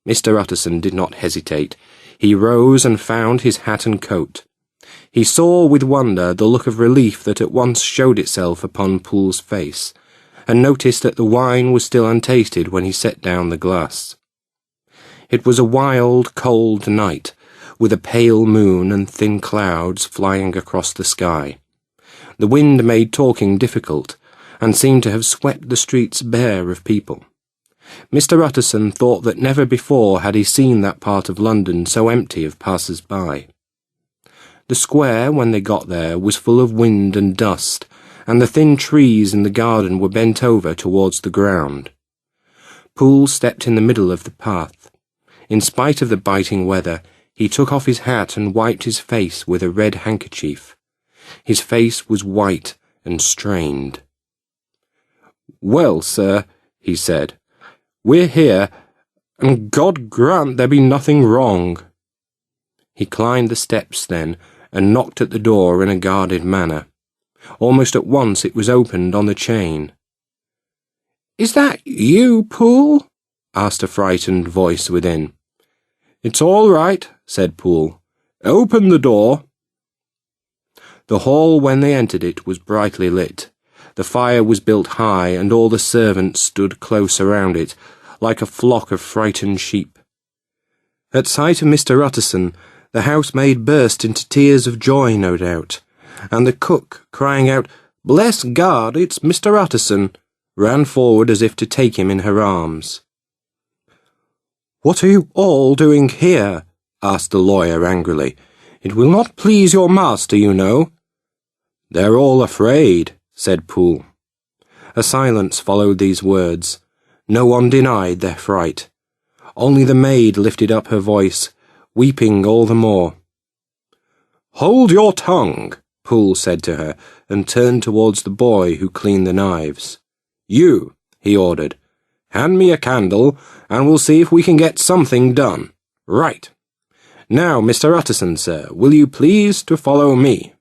Mr. Utterson did not hesitate. He rose and found his hat and coat. He saw with wonder the look of relief that at once showed itself upon Poole's face, and noticed that the wine was still untasted when he set down the glass. It was a wild, cold night, with a pale moon and thin clouds flying across the sky. The wind made talking difficult, and seemed to have swept the streets bare of people. Mr. Utterson thought that never before had he seen that part of London so empty of passers-by. The square, when they got there, was full of wind and dust, and the thin trees in the garden were bent over towards the ground. Poole stepped in the middle of the path. In spite of the biting weather, he took off his hat and wiped his face with a red handkerchief. His face was white and strained. "Well, sir," he said, "we're here, and God grant there be nothing wrong." He climbed the steps then, and knocked at the door in a guarded manner. Almost at once it was opened on the chain. "Is that you, Poole?" asked a frightened voice within. "It's all right," said Poole. "Open the door." The hall, when they entered it, was brightly lit. The fire was built high, and all the servants stood close around it, like a flock of frightened sheep. At sight of Mr. Utterson, the housemaid burst into tears of joy, no doubt, and the cook, crying out, "Bless God, it's Mr. Utterson," ran forward as if to take him in her arms. "What are you all doing here?" asked the lawyer angrily. "It will not please your master, you know." "They're all afraid," said Poole. A silence followed these words. No one denied their fright. Only the maid lifted up her voice, weeping all the more. "Hold your tongue," Poole said to her, and turned towards the boy who cleaned the knives. "You," he ordered, "hand me a candle, and we'll see if we can get something done. Right. Now, Mr. Utterson, sir, will you please to follow me?"